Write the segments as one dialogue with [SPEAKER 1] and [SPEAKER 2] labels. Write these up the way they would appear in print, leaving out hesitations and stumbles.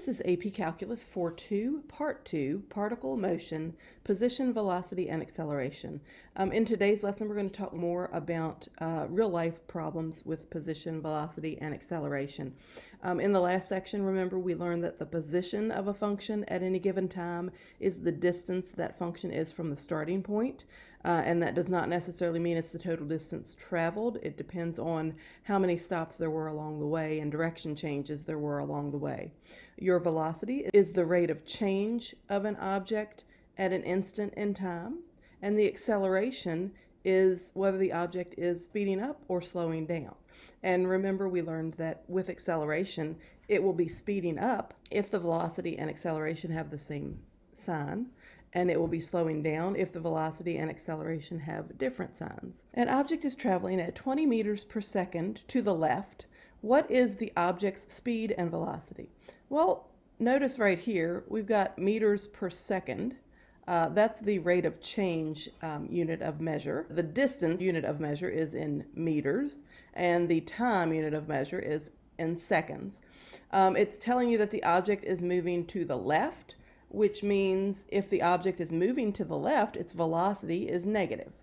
[SPEAKER 1] This is AP Calculus 4.2, Part 2, Particle Motion, Position, Velocity, and Acceleration. In today's lesson, we're going to talk more about real-life problems with position, velocity, and acceleration. In the last section, remember, we learned that the position of a function at any given time is the distance that function is from the starting point. And that does not necessarily mean it's the total distance traveled. It depends on how many stops there were along the way and direction changes there were along the way. Your velocity is the rate of change of an object at an instant in time, and the acceleration is whether the object is speeding up or slowing down. And remember, we learned that with acceleration, it will be speeding up if the velocity and acceleration have the same sign, and it will be slowing down if the velocity and acceleration have different signs. An object is traveling at 20 meters per second to the left. What is the object's speed and velocity? Well, notice right here, we've got meters per second. That's the rate of change unit of measure. The distance unit of measure is in meters, and the time unit of measure is in seconds. It's telling you that the object is moving to the left, which means if the object is moving to the left, its velocity is negative.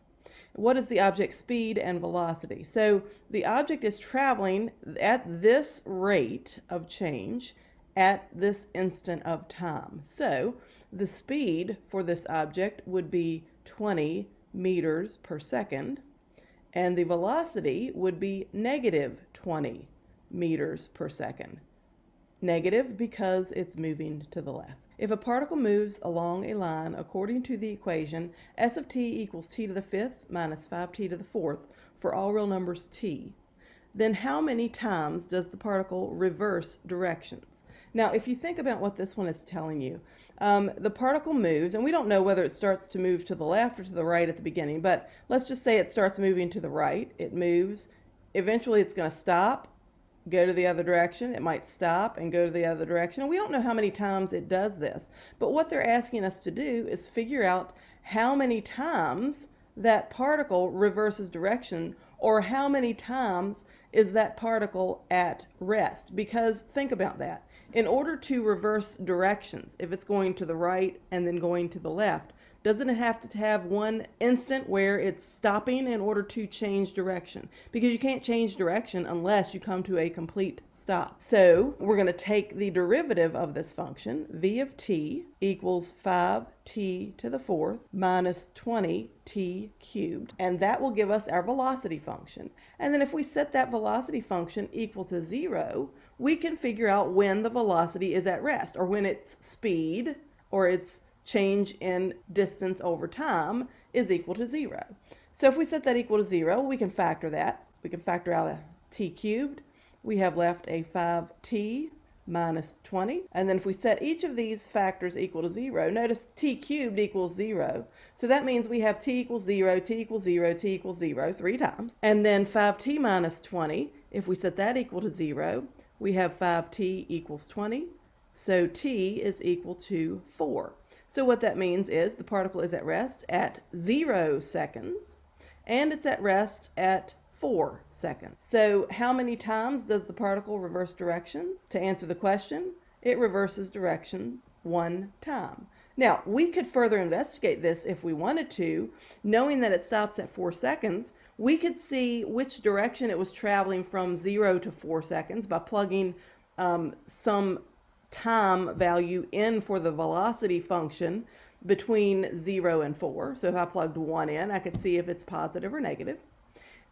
[SPEAKER 1] What is the object's speed and velocity? So the object is traveling at this rate of change at this instant of time. So the speed for this object would be 20 meters per second, and the velocity would be negative 20 meters per second. Negative because it's moving to the left. If a particle moves along a line according to the equation s of t equals t to the fifth minus 5t to the fourth for all real numbers t, then how many times does the particle reverse directions? Now, if you think about what this one is telling you, the particle moves, and we don't know whether it starts to move to the left or to the right at the beginning, but let's just say it starts moving to the right. It moves. Eventually, it's going to stop, go to the other direction. It might stop and go to the other direction. And we don't know how many times it does this. But what they're asking us to do is figure out how many times that particle reverses direction, or how many times is that particle at rest. Because think about that. In order to reverse directions, if it's going to the right and then going to the left, doesn't it have to have one instant where it's stopping in order to change direction? Because you can't change direction unless you come to a complete stop. So we're going to take the derivative of this function, v of t equals 5t to the fourth minus 20t cubed, and that will give us our velocity function. And then if we set that velocity function equal to 0, we can figure out when the velocity is at rest, or when its speed or its change in distance over time is equal to 0. So if we set that equal to 0, we can factor that. We can factor out a t cubed. We have left a 5t minus 20. And then if we set each of these factors equal to 0, notice t cubed equals 0. So that means we have t equals 0, t equals 0, t equals 0 3 times. And then 5t minus 20, if we set that equal to 0, we have 5t equals 20. So t is equal to 4. So what that means is the particle is at rest at 0 seconds, and it's at rest at 4 seconds. So how many times does the particle reverse directions? To answer the question, it reverses direction 1 time. Now, we could further investigate this if we wanted to. Knowing that it stops at 4 seconds, we could see which direction it was traveling from 0 to 4 seconds by plugging some time value in for the velocity function between 0 and 4. So if I plugged 1 in, I could see if it's positive or negative.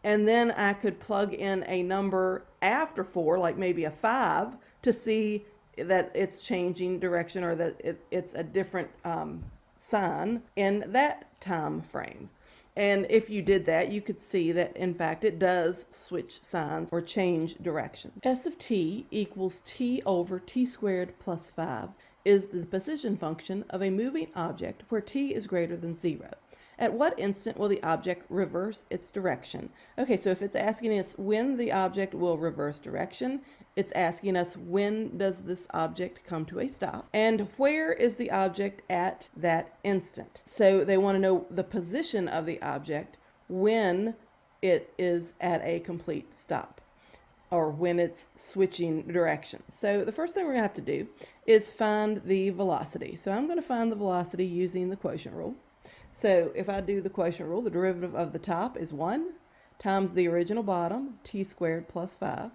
[SPEAKER 1] And then I could plug in a number after 4, like maybe a 5, to see that it's changing direction, or that it's a different sign in that time frame. And if you did that, you could see that, in fact, it does switch signs or change direction. S of t equals t over t squared plus 5 is the position function of a moving object where t is greater than 0. At what instant will the object reverse its direction? Okay, so if it's asking us when the object will reverse direction, it's asking us when does this object come to a stop, and where is the object at that instant. So they want to know the position of the object when it is at a complete stop. or when it's switching directions. So the first thing we're going to have to do is find the velocity. So I'm going to find the velocity using the quotient rule. So if I do the quotient rule, the derivative of the top is 1 times the original bottom, t squared plus 5,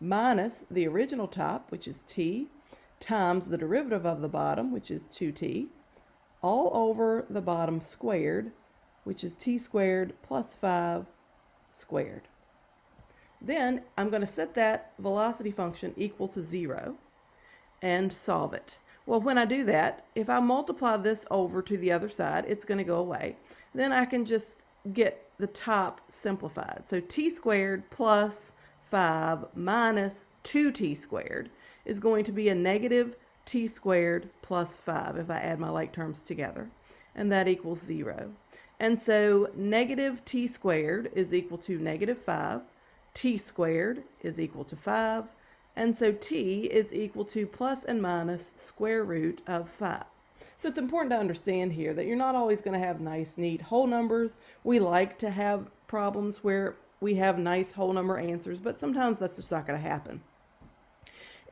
[SPEAKER 1] minus the original top, which is t, times the derivative of the bottom, which is 2t, all over the bottom squared, which is t squared plus 5 squared. Then I'm going to set that velocity function equal to 0 and solve it. Well, when I do that, if I multiply this over to the other side, it's going to go away. Then I can just get the top simplified. So t squared plus 5 minus 2t squared is going to be a negative t squared plus 5 if I add my like terms together, and that equals 0. And so negative t squared is equal to negative 5, t squared is equal to 5, and so t is equal to plus and minus square root of 5. So it's important to understand here that you're not always going to have nice, neat whole numbers. We like to have problems where we have nice whole number answers, but sometimes that's just not going to happen.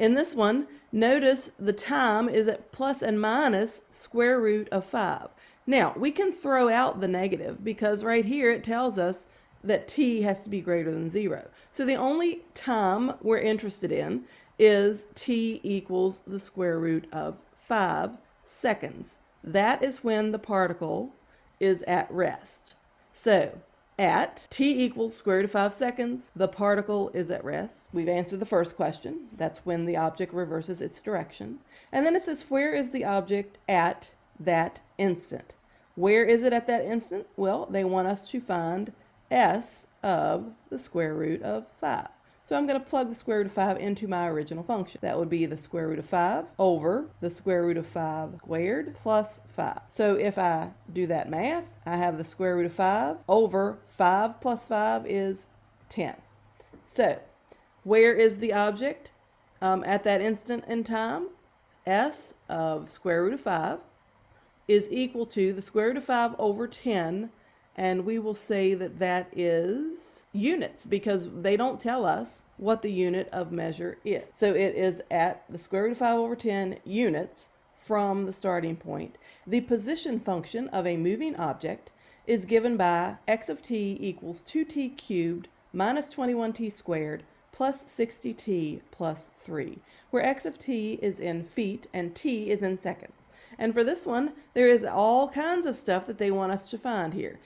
[SPEAKER 1] In this one, notice the time is at plus and minus square root of 5. Now, we can throw out the negative because right here it tells us that t has to be greater than 0. So the only time we're interested in is t equals the square root of 5 seconds. That is when the particle is at rest. So at t equals square root of 5 seconds, the particle is at rest. We've answered the first question. That's when the object reverses its direction. And then it says, where is the object at that instant? Where is it at that instant? Well, they want us to find s of the square root of 5. So I'm going to plug the square root of 5 into my original function. That would be the square root of 5 over the square root of 5 squared plus 5. So if I do that math, I have the square root of 5 over 5 plus 5 is 10. So where is the object at that instant in time? S of square root of 5 is equal to the square root of 5 over 10, and we will say that that is units because they don't tell us what the unit of measure is. So it is at the square root of 5 over 10 units from the starting point. The position function of a moving object is given by x of t equals 2t cubed minus 21t squared plus 60t plus 3, where x of t is in feet and t is in seconds. And for this one, there is all kinds of stuff that they want us to find here.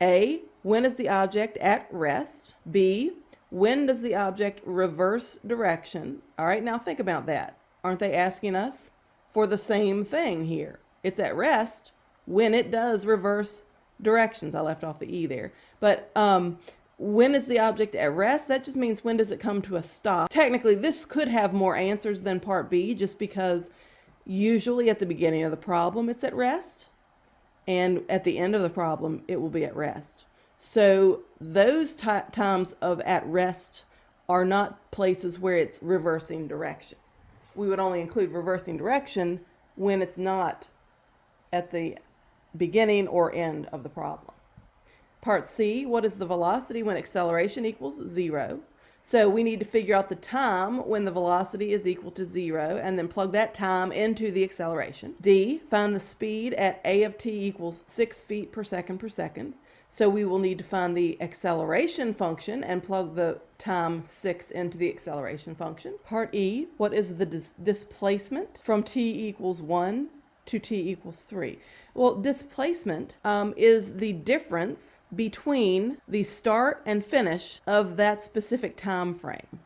[SPEAKER 1] A, when is the object at rest? B, when does the object reverse direction? All right, now think about that. Aren't they asking us for the same thing here? It's at rest when it does reverse directions. I left off the E there. But when is the object at rest? That just means when does it come to a stop? Technically, this could have more answers than part B just because usually at the beginning of the problem it's at rest, and at the end of the problem it will be at rest. So those times of at rest are not places where it's reversing direction. We would only include reversing direction when it's not at the beginning or end of the problem. Part C, what is the velocity when acceleration equals 0? So we need to figure out the time when the velocity is equal to 0 and then plug that time into the acceleration. D, find the speed at a of t equals 6 feet per second per second. So we will need to find the acceleration function and plug the time 6 into the acceleration function. Part E, what is the displacement from t equals 1 to t equals 3? Well, displacement is the difference between the start and finish of that specific time frame.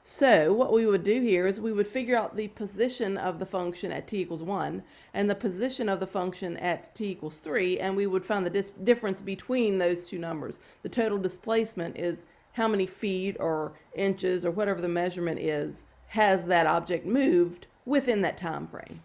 [SPEAKER 1] So what we would do here is we would figure out the position of the function at t equals 1 and the position of the function at t equals 3, and we would find the difference between those two numbers. The total displacement is how many feet or inches or whatever the measurement is has that object moved within that time frame.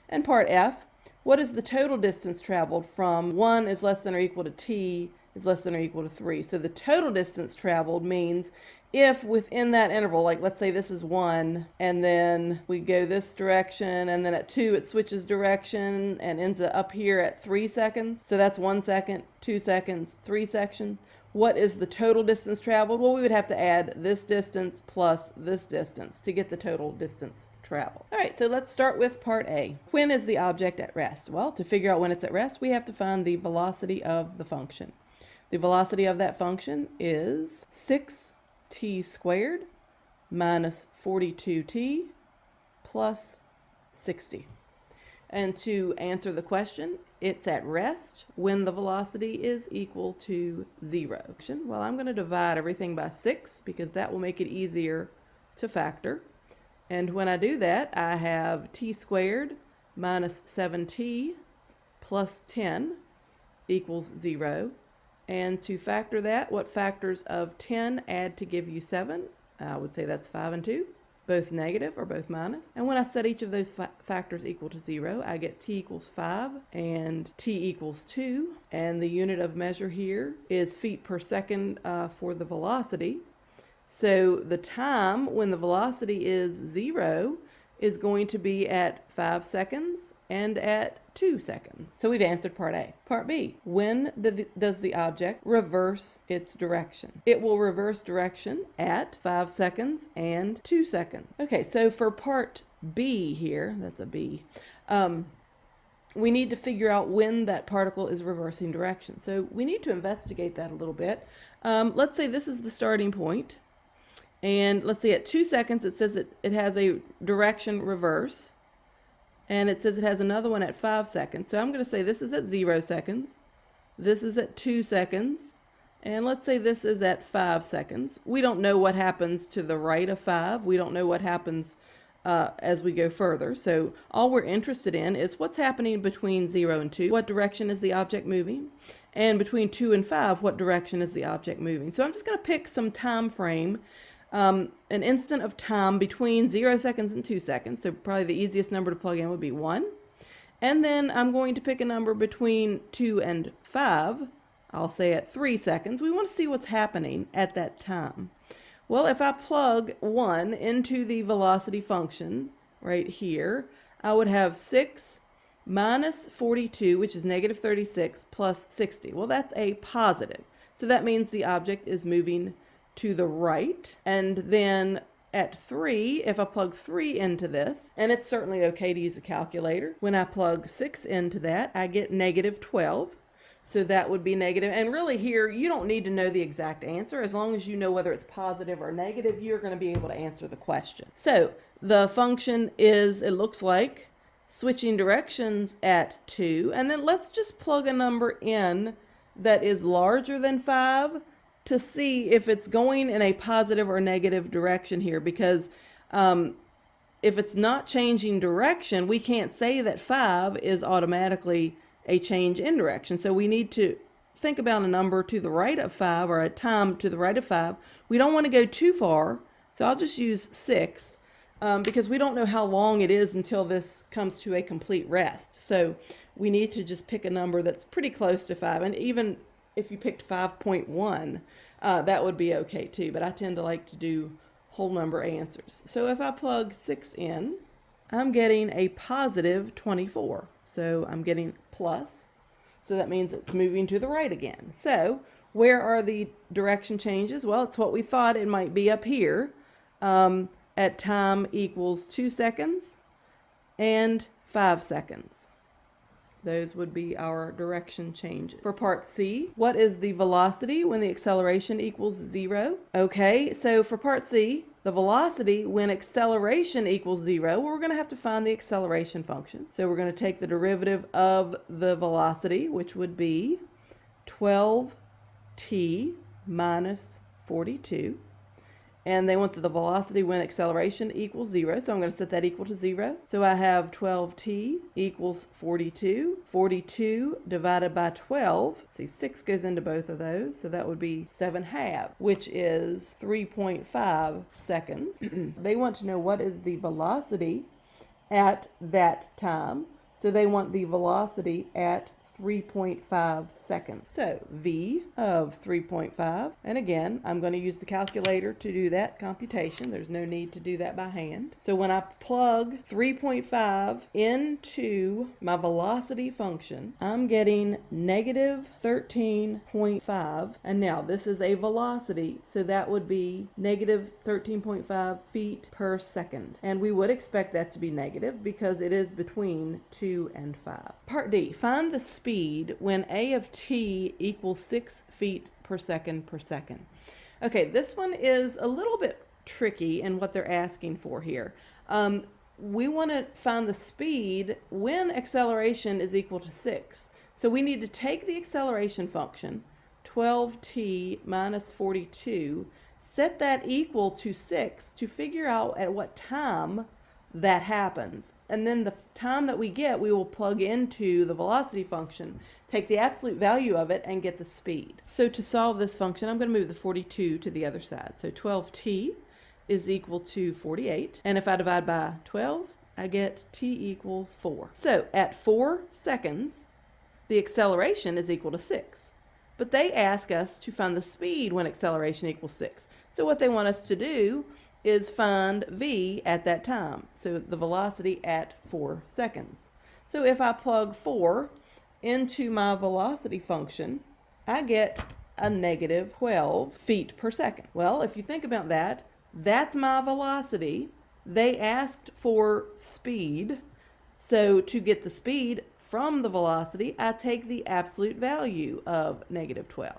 [SPEAKER 1] And part F, what is the total distance traveled from 1 is less than or equal to t is less than or equal to 3? So the total distance traveled means if within that interval, like let's say this is 1, and then we go this direction, and then at 2 it switches direction and ends up here at 3 seconds. So that's 1 second, 2 seconds, 3 seconds. what is the total distance traveled? Well, we would have to add this distance plus this distance to get the total distance traveled. All right, so let's start with part A. When is the object at rest? Well, to figure out when it's at rest, we have to find the velocity of the function. The velocity of that function is 6t squared minus 42t plus 60. And to answer the question, it's at rest when the velocity is equal to 0. Well, I'm going to divide everything by 6 because that will make it easier to factor. And when I do that, I have t squared minus 7t plus 10 equals 0. And to factor that, what factors of 10 add to give you 7? I would say that's 5 and 2. Both negative or both minus. And when I set each of those factors equal to 0, I get t equals 5 and t equals 2. And the unit of measure here is feet per second for the velocity. So the time when the velocity is 0 is going to be at 5 seconds and at 2 seconds. So we've answered part A. Part B, when does the object reverse its direction? It will reverse direction at 5 seconds and 2 seconds. Okay, so for part B here, that's a B, we need to figure out when that particle is reversing direction. So we need to investigate that a little bit. Let's say this is the starting point. And let's see, at 2 seconds, it says it has a direction reverse. And it says it has another one at 5 seconds. So I'm going to say this is at 0 seconds. This is at 2 seconds. And let's say this is at 5 seconds. We don't know what happens to the right of 5. We don't know what happens as we go further. So all we're interested in is what's happening between 0 and 2. What direction is the object moving? And between 2 and 5, what direction is the object moving? So I'm just going to pick some time frame. An instant of time between 0 seconds and 2 seconds. So probably the easiest number to plug in would be 1. And then I'm going to pick a number between 2 and 5. I'll say at 3 seconds. We want to see what's happening at that time. Well, if I plug 1 into the velocity function right here, I would have 6 minus 42, which is negative 36, plus 60. Well, that's a positive. So that means the object is moving to the right. And then at 3, if I plug 3 into this, and it's certainly okay to use a calculator, when I plug 6 into that, I get negative 12. So that would be negative. And really here, you don't need to know the exact answer. As long as you know whether it's positive or negative, you're going to be able to answer the question. So the function is, it looks like, switching directions at 2. And then let's just plug a number in that is larger than 5 to see if it's going in a positive or negative direction here, because if it's not changing direction, we can't say that 5 is automatically a change in direction. So we need to think about a number to the right of 5 or a time to the right of 5. We don't want to go too far, so I'll just use 6 because we don't know how long it is until this comes to a complete rest. So we need to just pick a number that's pretty close to 5, and even if you picked 5.1, that would be okay too, but I tend to like to do whole number answers. So if I plug 6 in, I'm getting a positive 24. So I'm getting plus, so that means it's moving to the right again. So where are the direction changes? Well, it's what we thought it might be up here at time equals 2 seconds and 5 seconds. Those would be our direction changes. For part C, what is the velocity when the acceleration equals 0? Okay, so for part C, the velocity when acceleration equals 0, well, we're going to have to find the acceleration function. So we're going to take the derivative of the velocity, which would be 12t minus 42. And they want the velocity when acceleration equals 0, so I'm going to set that equal to 0. So I have 12t equals 42. 42 divided by 12. See, 6 goes into both of those, so that would be 7/2, which is 3.5 seconds. They want to know what is the velocity at that time. So they want the velocity at 3.5 seconds. So V of 3.5, and again, I'm going to use the calculator to do that computation. There's no need to do that by hand. So when I plug 3.5 into my velocity function, I'm getting negative 13.5, and now this is a velocity, so that would be negative 13.5 feet per second. And we would expect that to be negative because it is between 2 and 5. Part D, find the speed when a of t equals 6 feet per second per second. Okay, this one is a little bit tricky in what they're asking for here. We want to find the speed when acceleration is equal to 6. So we need to take the acceleration function, 12t minus 42, set that equal to 6 to figure out at what time that happens. And then the time that we get, we will plug into the velocity function, take the absolute value of it, and get the speed. So to solve this function, I'm going to move the 42 to the other side. So 12t is equal to 48. And if I divide by 12, I get t equals 4. So at 4 seconds, the acceleration is equal to 6. But they ask us to find the speed when acceleration equals 6. So what they want us to do is find v at that time. So the velocity at 4 seconds. So if I plug 4 into my velocity function, I get a negative 12 feet per second. Well, if you think about that, that's my velocity. They asked for speed. So to get the speed from the velocity, I take the absolute value of negative 12.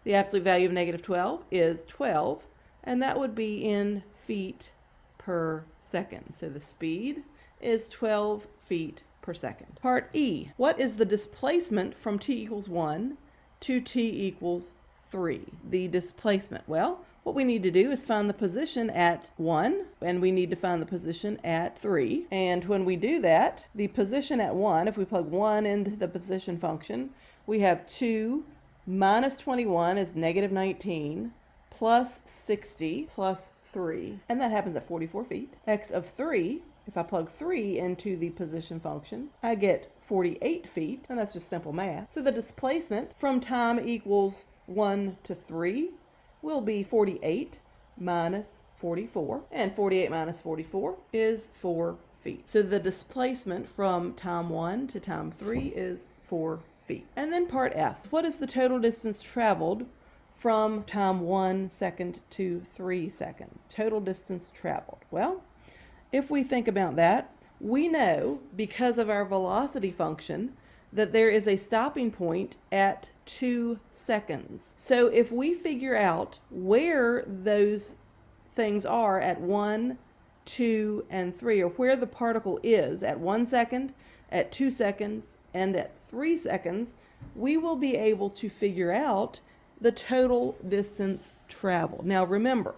[SPEAKER 1] The absolute value of negative 12 is 12, and that would be in feet per second. So the speed is 12 feet per second. Part E, what is the displacement from t equals 1 to t equals 3? The displacement, well, what we need to do is find the position at 1, and we need to find the position at 3. And when we do that, the position at 1, if we plug 1 into the position function, we have 2 minus 21 is negative 19, plus 60 plus 3, and that happens at 44 feet. X of 3, if I plug 3 into the position function, I get 48 feet, and that's just simple math. So the displacement from time equals 1 to 3 will be 48 minus 44, and 48 minus 44 is 4 feet. So the displacement from time 1 to time 3 is 4 feet. And then part F, what is the total distance traveled from time 1 second to 3 seconds? Total distance traveled. Well, if we think about that, we know because of our velocity function that there is a stopping point at 2 seconds. So if we figure out where those things are at 1, 2, and 3, or where the particle is at 1 second, at 2 seconds, and at 3 seconds, we will be able to figure out the total distance traveled. Now remember,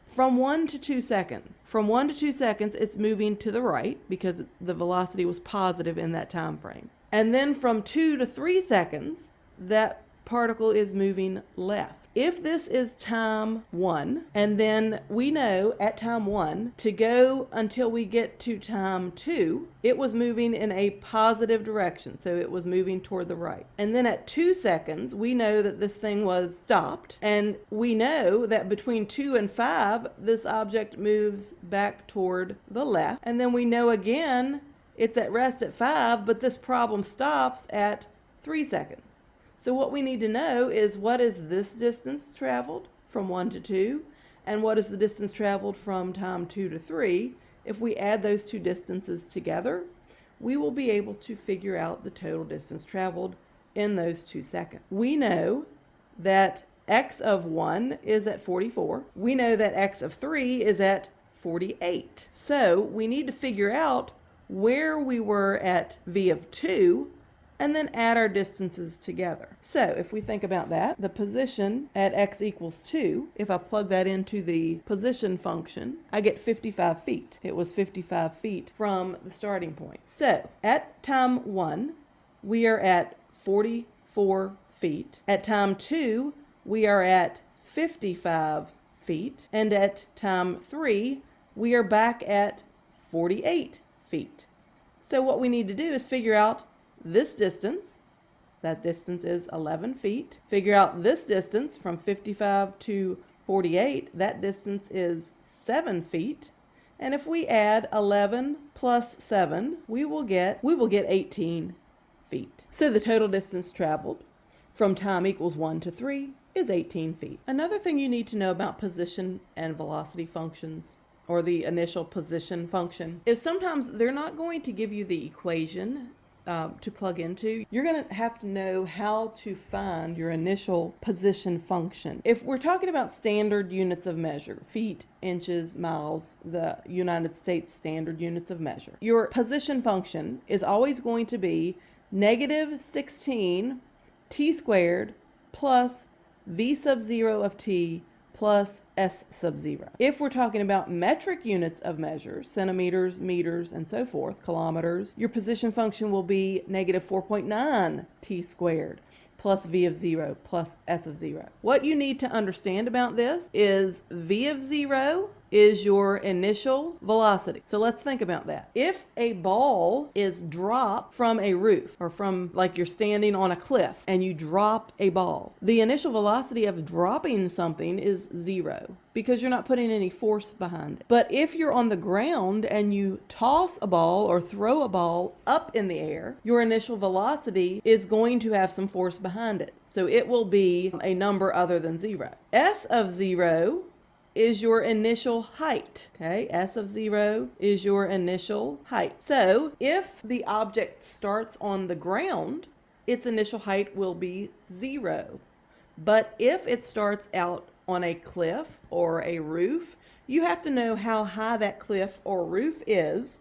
[SPEAKER 1] from 1 to 2 seconds, it's moving to the right because the velocity was positive in that time frame. And then from 2 to 3 seconds, that particle is moving left. If this is time 1, and then we know at time 1 to go until we get to time 2, it was moving in a positive direction, so it was moving toward the right. And then at 2 seconds, we know that this thing was stopped, and we know that between 2 and 5, this object moves back toward the left. And then we know again it's at rest at 5, but this problem stops at 3 seconds. So what we need to know is what is this distance traveled from 1 to 2, and what is the distance traveled from time 2 to 3. If we add those two distances together, we will be able to figure out the total distance traveled in those 2 seconds. We know that x of 1 is at 44. We know that x of 3 is at 48. So we need to figure out where we were at v of 2 and then add our distances together. So if we think about that, the position at x equals 2, if I plug that into the position function, I get 55 feet. It was 55 feet from the starting point. So at time 1, we are at 44 feet. At time 2, we are at 55 feet. And at time 3, we are back at 48 feet. So what we need to do is figure out this distance That distance is 11 feet. Figure out this distance from 55 to 48. That distance is 7 feet. And if we add 11 plus 7, we will get 18 feet. So the total distance traveled from time equals 1 to 3 is 18 feet. Another thing you need to know about position and velocity functions, or the initial position function, is sometimes they're not going to give you the equation to plug into. You're going to have to know how to find your initial position function. If we're talking about standard units of measure, feet, inches, miles, the United States standard units of measure, your position function is always going to be negative 16 t squared plus v sub 0 of t plus s sub 0. If we're talking about metric units of measure, centimeters, meters, and so forth, kilometers, your position function will be negative 4.9 t squared plus v of 0 plus s of 0. What you need to understand about this is v of 0 is your initial velocity. So let's think about that. If a ball is dropped from a roof, or from, like, you're standing on a cliff and you drop a ball, the initial velocity of dropping something is 0 because you're not putting any force behind it. But if you're on the ground and you toss a ball or throw a ball up in the air, your initial velocity is going to have some force behind it. So it will be a number other than 0. S of 0 is your initial height. Okay, S of 0 is your initial height. So if the object starts on the ground, its initial height will be 0. But if it starts out on a cliff or a roof, you have to know how high that cliff or roof is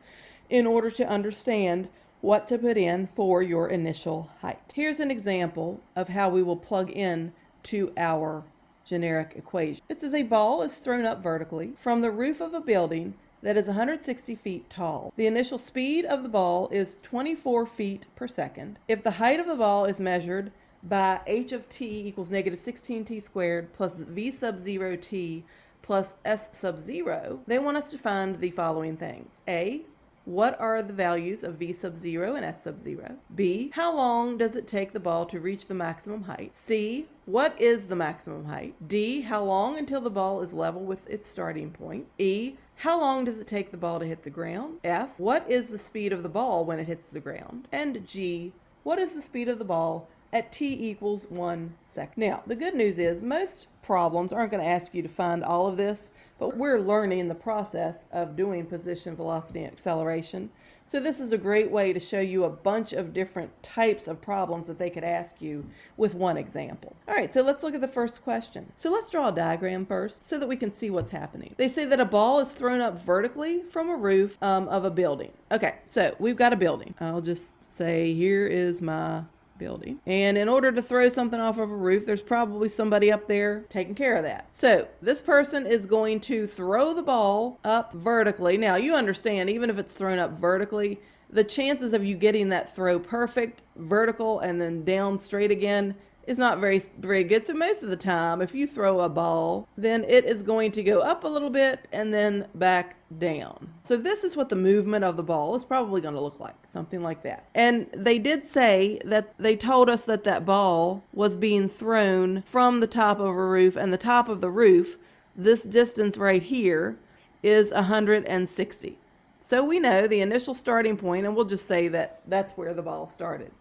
[SPEAKER 1] in order to understand what to put in for your initial height. Here's an example of how we will plug in to our generic equation. It says a ball is thrown up vertically from the roof of a building that is 160 feet tall. The initial speed of the ball is 24 feet per second. If the height of the ball is measured by h of t equals negative 16 t squared plus v sub 0 t plus s sub 0, they want us to find the following things. A, what are the values of v sub 0 and s sub 0? B, how long does it take the ball to reach the maximum height? C, what is the maximum height? D, how long until the ball is level with its starting point? E, how long does it take the ball to hit the ground? F, what is the speed of the ball when it hits the ground? And G, what is the speed of the ball at t equals 1 second? Now, the good news is most problems aren't going to ask you to find all of this, but we're learning the process of doing position, velocity, and acceleration. So this is a great way to show you a bunch of different types of problems that they could ask you with one example. All right, so let's look at the first question. So let's draw a diagram first so that we can see what's happening. They say that a ball is thrown up vertically from a roof of a building. Okay, so we've got a building. I'll just say here is my building. And in order to throw something off of a roof, there's probably somebody up there taking care of that. So this person is going to throw the ball up vertically. Now you understand, even if it's thrown up vertically, the chances of you getting that throw perfect, vertical, and then down straight again is not very good. So most of the time, if you throw a ball, then it is going to go up a little bit and then back down. So this is what the movement of the ball is probably going to look like, something like that. And they did say that they told us that that ball was being thrown from the top of a roof, and the top of the roof, this distance right here, is 160. So we know the initial starting point, and we'll just say that that's where the ball started,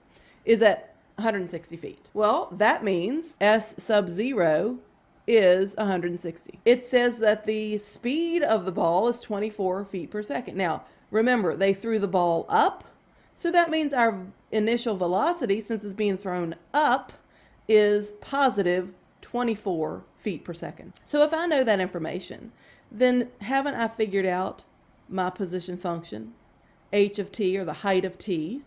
[SPEAKER 1] is at 160 feet. Well, that means S sub 0 is 160. It says that the speed of the ball is 24 feet per second. Now, remember, they threw the ball up, so that means our initial velocity, since it's being thrown up, is positive 24 feet per second. So if I know that information, then haven't I figured out my position function? H of t, or the height of t,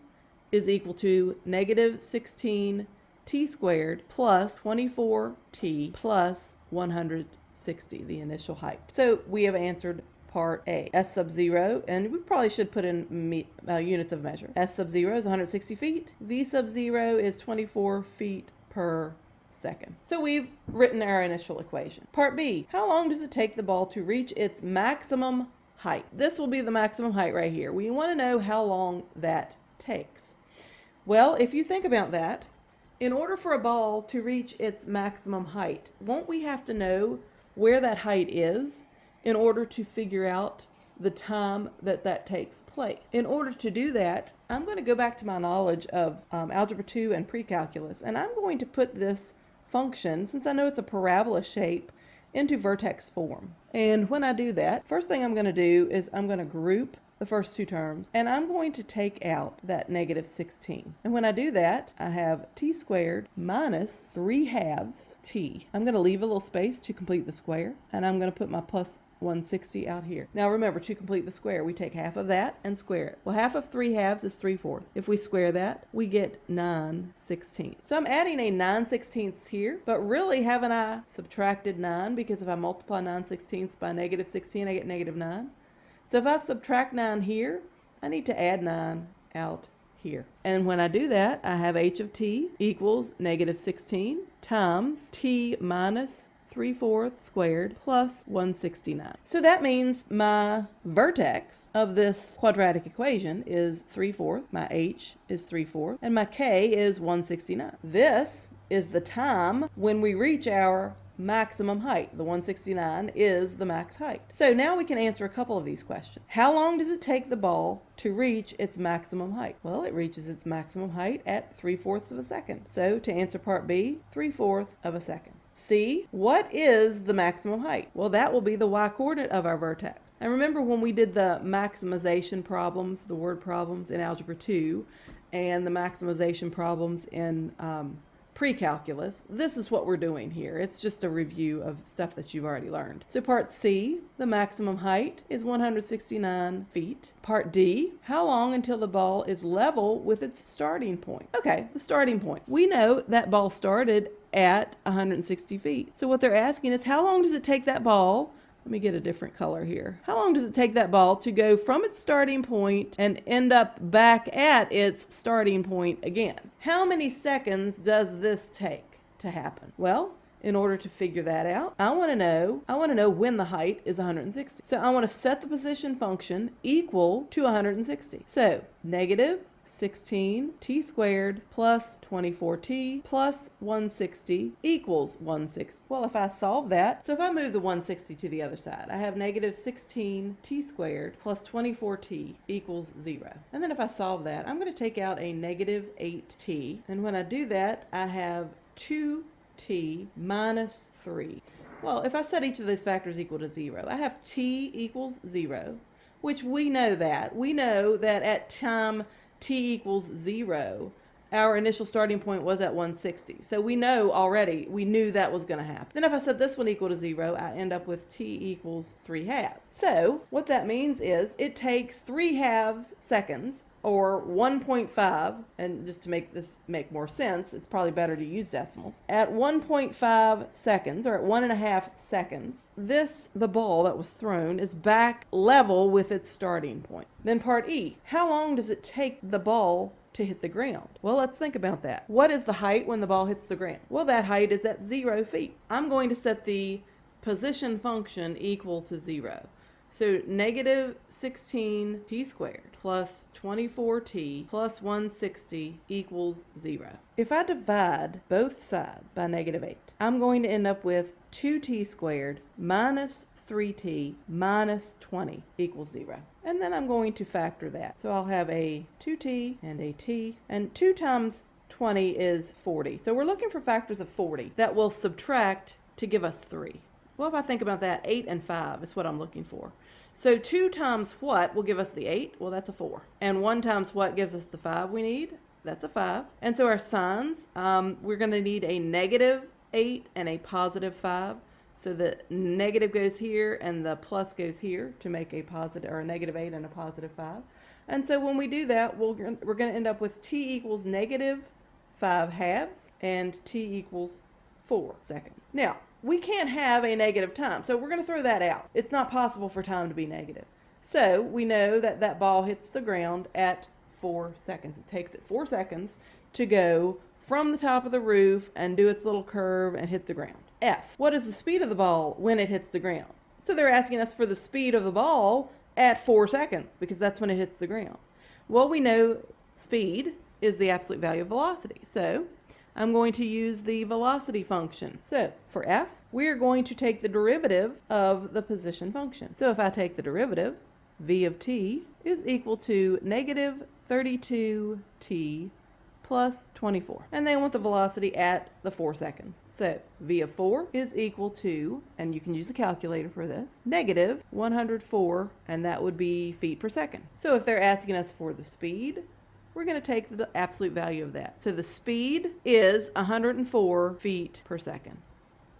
[SPEAKER 1] is equal to negative 16 t squared plus 24t plus 160, the initial height. So we have answered part A. S sub 0, and we probably should put in units of measure. S sub 0 is 160 feet. V sub 0 is 24 feet per second. So we've written our initial equation. Part B, how long does it take the ball to reach its maximum height? This will be the maximum height right here. We want to know how long that takes. Well, if you think about that, In order for a ball to reach its maximum height, won't we have to know where that height is in order to figure out the time that takes place? In order to do that, I'm going to go back to my knowledge of Algebra 2 and pre-calculus, and I'm going to put this function, since I know it's a parabola shape, into vertex form. And when I do that, first thing I'm going to do is I'm going to group the first two terms, and I'm going to take out that negative 16. And when I do that, I have t squared minus 3/2 t. I'm going to leave a little space to complete the square, and I'm going to put my plus 160 out here. Now remember, to complete the square, we take half of that and square it. Well, half of 3/2 is 3/4. If we square that, we get 9/16. So I'm adding a 9/16 here, but really haven't I subtracted 9? Because if I multiply 9/16 by negative 16, I get negative 9. So if I subtract 9 here, I need to add 9 out here. And when I do that, I have h of t equals negative 16 times t minus 3/4 squared plus 169. So that means my vertex of this quadratic equation is 3/4, my h is 3/4, and my k is 169. This is the time when we reach our maximum height. The 169 is the max height. So now we can answer a couple of these questions. How long does it take the ball to reach its maximum height? Well, it reaches its maximum height at 3/4 of a second. So to answer part B, 3/4 of a second. C, what is the maximum height? Well, that will be the y-coordinate of our vertex. And remember when we did the maximization problems, the word problems in Algebra 2, and the maximization problems in pre-calculus, this is what we're doing here. It's just a review of stuff that you've already learned. So part C, the maximum height is 169 feet. Part D, how long until the ball is level with its starting point? Okay, the starting point. We know that ball started at 160 feet. So what they're asking is, how long does it take that ball? Let me get a different color here. How long does it take that ball to go from its starting point and end up back at its starting point again? How many seconds does this take to happen? Well, in order to figure that out, I want to know when the height is 160. So I want to set the position function equal to 160. So negative 16 t squared plus 24t plus 160 equals 160. Well, if I solve that, so if I move the 160 to the other side, I have negative 16 t squared plus 24t equals 0. And then if I solve that, I'm going to take out a negative 8t. And when I do that, I have 2t minus 3. Well, if I set each of those factors equal to 0, I have t equals 0, which we know that. We know that at time t equals 0, our initial starting point was at 160. So we know already, we knew that was going to happen. Then if I set this one equal to 0, I end up with t equals 3/2. So what that means is it takes 3/2 seconds, or 1.5, and just to make this make more sense, it's probably better to use decimals. At 1.5 seconds, or at 1.5 seconds, the ball that was thrown is back level with its starting point. Then part E, how long does it take the ball to hit the ground? Well, let's think about that. What is the height when the ball hits the ground? Well, that height is at 0 feet. I'm going to set the position function equal to 0. So negative 16 t squared plus 24t plus 160 equals 0. If I divide both sides by negative 8, I'm going to end up with 2t squared minus 3t minus 20 equals 0. And then I'm going to factor that. So I'll have a 2t and a t, and 2 times 20 is 40. So we're looking for factors of 40 that will subtract to give us 3. Well, if I think about that, 8 and 5 is what I'm looking for. So 2 times what will give us the 8? Well, that's a 4. And 1 times what gives us the 5 we need? That's a 5. And so our signs, we're going to need a negative 8 and a positive 5. So the negative goes here and the plus goes here to make a positive, or a negative 8 and a positive 5. And so when we do that, we're going to end up with t equals negative 5/2 and t equals 4 seconds. Now, we can't have a negative time, so we're going to throw that out. It's not possible for time to be negative. So we know that that ball hits the ground at 4 seconds. It takes it 4 seconds to go from the top of the roof and do its little curve and hit the ground. F, what is the speed of the ball when it hits the ground? So they're asking us for the speed of the ball at 4 seconds, because that's when it hits the ground. Well, we know speed is the absolute value of velocity. So I'm going to use the velocity function. So for f, we're going to take the derivative of the position function. So if I take the derivative, v of t is equal to negative 32t plus 24. And they want the velocity at the 4 seconds. So v of 4 is equal to, and you can use a calculator for this, negative 104, and that would be feet per second. So if they're asking us for the speed, we're going to take the absolute value of that. So the speed is 104 feet per second.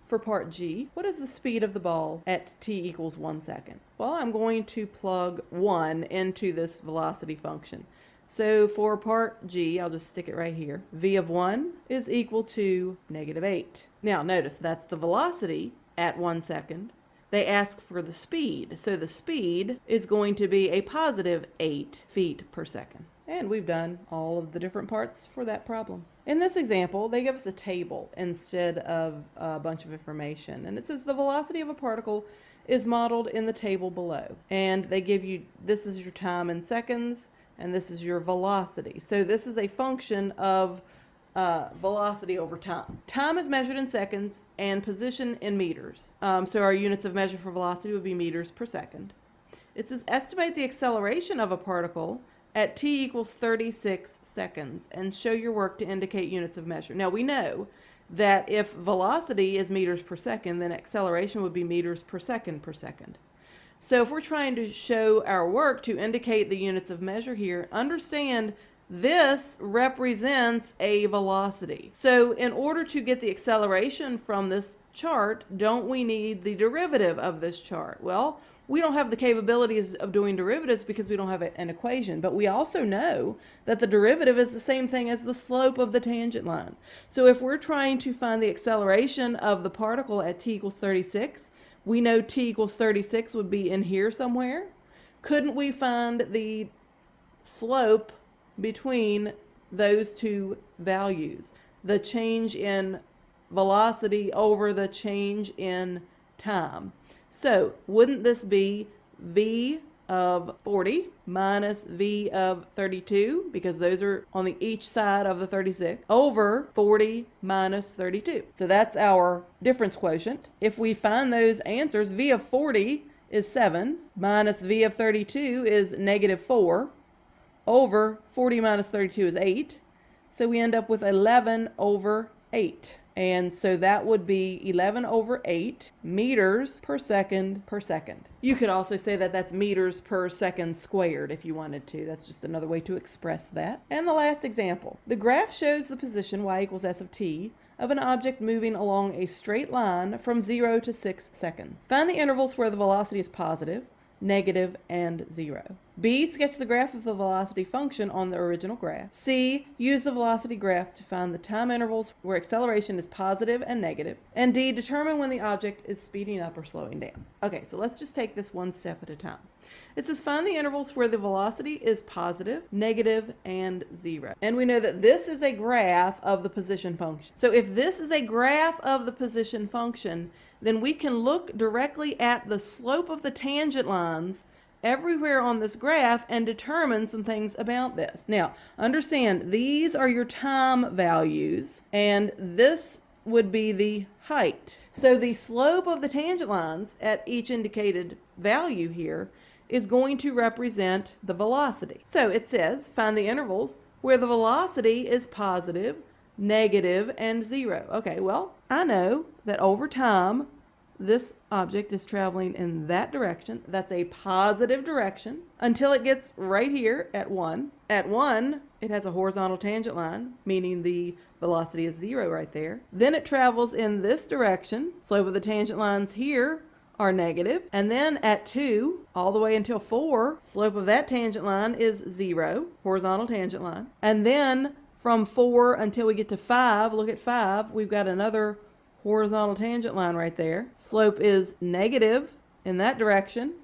[SPEAKER 1] For part G, what is the speed of the ball at t equals 1 second? Well, I'm going to plug 1 into this velocity function. So for part G, I'll just stick it right here. V of 1 is equal to negative 8. Now notice that's the velocity at 1 second. They ask for the speed. So the speed is going to be a positive 8 feet per second. And we've done all of the different parts for that problem. In this example, they give us a table instead of a bunch of information. And it says the velocity of a particle is modeled in the table below. And they give you, this is your time in seconds, and this is your velocity. So this is a function of velocity over time. Time is measured in seconds and position in meters. So our units of measure for velocity would be meters per second. It says estimate the acceleration of a particle at t equals 36 seconds and show your work to indicate units of measure. Now we know that if velocity is meters per second, then acceleration would be meters per second per second. So if we're trying to show our work to indicate the units of measure here, understand this represents a velocity. So in order to get the acceleration from this chart, don't we need the derivative of this chart? Well, we don't have the capabilities of doing derivatives because we don't have an equation, but we also know that the derivative is the same thing as the slope of the tangent line. So if we're trying to find the acceleration of the particle at t equals 36, we know t equals 36 would be in here somewhere. Couldn't we find the slope between those two values? The change in velocity over the change in time. So wouldn't this be v of 40 minus v of 32, because those are on the each side of the 36, over 40 minus 32. So that's our difference quotient. If we find those answers, v of 40 is 7, minus v of 32 is negative 4, over 40 minus 32 is 8. So we end up with 11 over 8. And so that would be 11 over 8 meters per second per second. You could also say that that's meters per second squared if you wanted to. That's just another way to express that. And the last example. The graph shows the position y equals s of t of an object moving along a straight line from 0 to 6 seconds. Find the intervals where the velocity is positive, negative, and 0. B, sketch the graph of the velocity function on the original graph. C, use the velocity graph to find the time intervals where acceleration is positive and negative. And D, determine when the object is speeding up or slowing down. Okay, so let's just take this one step at a time. It says find the intervals where the velocity is positive, negative, and 0. And we know that this is a graph of the position function. So if this is a graph of the position function, then we can look directly at the slope of the tangent lines everywhere on this graph and determine some things about this. Now, understand, these are your time values, and this would be the height. So the slope of the tangent lines at each indicated value here is going to represent the velocity. So it says, find the intervals where the velocity is positive, negative, and 0. Okay, well, I know that over time, this object is traveling in that direction. That's a positive direction until it gets right here at 1. At 1, it has a horizontal tangent line, meaning the velocity is 0 right there. Then it travels in this direction. Slope of the tangent lines here are negative. And then at 2, all the way until 4, slope of that tangent line is 0, horizontal tangent line. And then from 4 until we get to 5, look at 5, we've got another horizontal tangent line right there. Slope is negative in that direction,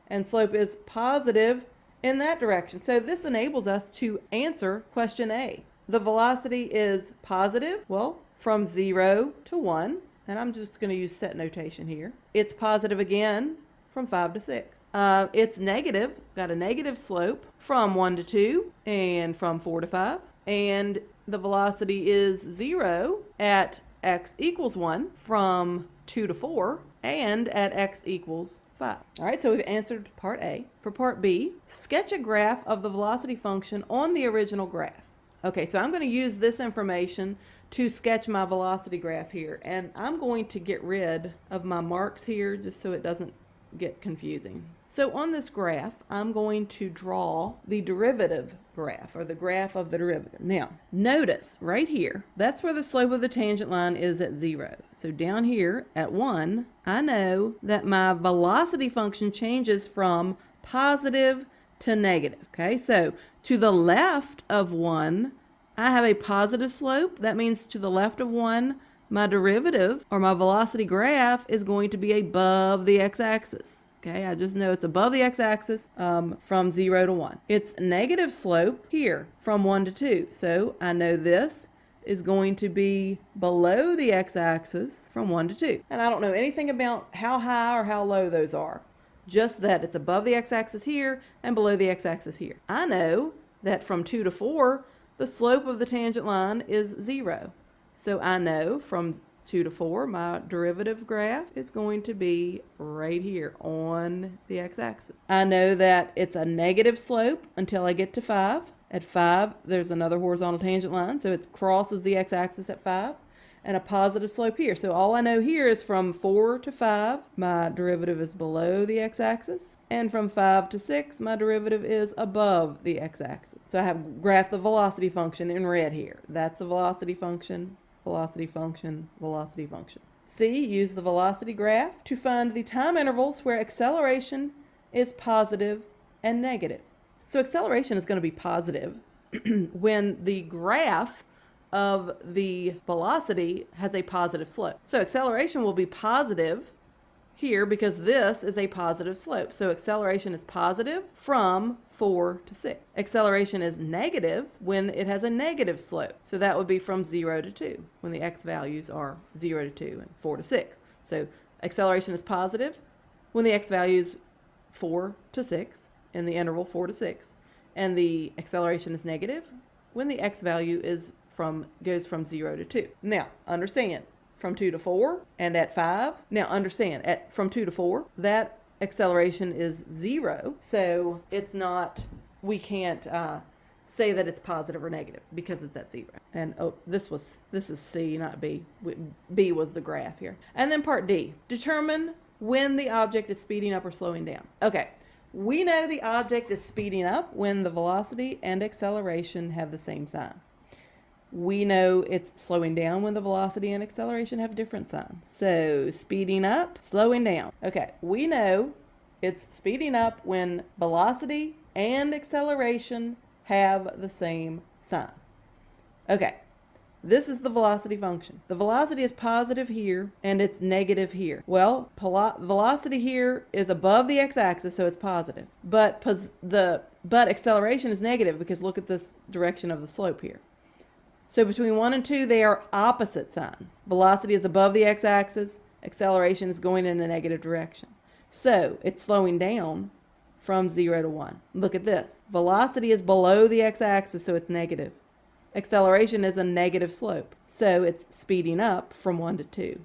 [SPEAKER 1] and slope is positive in that direction. So this enables us to answer question A. The velocity is positive, well, from 0 to 1, and I'm just going to use set notation here. It's positive again from 5 to 6. It's negative, got a negative slope from 1 to 2, and from 4 to 5. And the velocity is 0 at x equals 1 from 2 to 4 and at x equals 5. All right, so we've answered part A. For part B, sketch a graph of the velocity function on the original graph. Okay, so I'm going to use this information to sketch my velocity graph here, and I'm going to get rid of my marks here just so it doesn't get confusing. So on this graph, I'm going to draw the derivative graph, or the graph of the derivative. Now, notice right here, that's where the slope of the tangent line is at 0. So down here at 1, I know that my velocity function changes from positive to negative. Okay, so to the left of 1, I have a positive slope. That means to the left of 1, my derivative, or my velocity graph, is going to be above the x-axis. Okay, I just know it's above the x-axis from 0 to 1. It's negative slope here from 1 to 2. So I know this is going to be below the x-axis from 1 to 2. And I don't know anything about how high or how low those are. Just that it's above the x-axis here and below the x-axis here. I know that from 2 to 4, the slope of the tangent line is 0. So I know from 2 to 4, my derivative graph is going to be right here on the x-axis. I know that it's a negative slope until I get to 5. At 5, there's another horizontal tangent line, so it crosses the x-axis at 5, and a positive slope here. So all I know here is from 4 to 5, my derivative is below the x-axis. And from 5 to 6, my derivative is above the x-axis. So I have graphed the velocity function in red here. That's the velocity function, velocity function, velocity function. C, use the velocity graph to find the time intervals where acceleration is positive and negative. So acceleration is going to be positive when the graph of the velocity has a positive slope. So acceleration will be positive here because this is a positive slope. So acceleration is positive from 4 to 6. Acceleration is negative when it has a negative slope. So that would be from 0 to 2 when the x values are 0 to 2 and 4 to 6. So acceleration is positive when the x values 4 to 6 in the interval 4 to 6. And the acceleration is negative when the x value goes from 0 to 2. Now, understand, from 2 to 4 and at 5. Now understand, from 2 to 4, that acceleration is 0. So it's not, we can't say that it's positive or negative because it's at 0. And oh, this is C, not B. B was the graph here. And then part D, determine when the object is speeding up or slowing down. Okay, we know the object is speeding up when the velocity and acceleration have the same sign. We know it's slowing down when the velocity and acceleration have different signs. So speeding up, slowing down. Okay, we know it's speeding up when velocity and acceleration have the same sign. Okay, this is the velocity function. The velocity is positive here and it's negative here. Well, velocity here is above the x-axis, so it's positive. But acceleration is negative because look at this direction of the slope here. So between 1 and 2, they are opposite signs. Velocity is above the x-axis, acceleration is going in a negative direction. So it's slowing down from 0 to 1. Look at this. Velocity is below the x-axis, so it's negative. Acceleration is a negative slope, so it's speeding up from 1 to 2.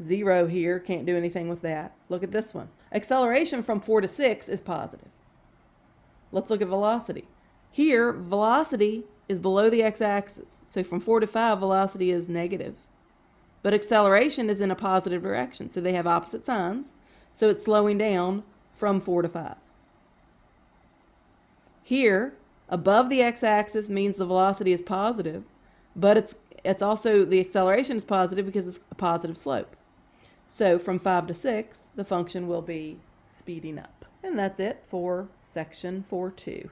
[SPEAKER 1] 0 here, can't do anything with that. Look at this one. Acceleration from 4 to 6 is positive. Let's look at velocity. Here, velocity is below the x-axis. So from 4 to 5, velocity is negative. But acceleration is in a positive direction. So they have opposite signs. So it's slowing down from 4 to 5. Here, above the x-axis means the velocity is positive. But it's also, the acceleration is positive because it's a positive slope. So from 5 to 6, the function will be speeding up. And that's it for section 4.2.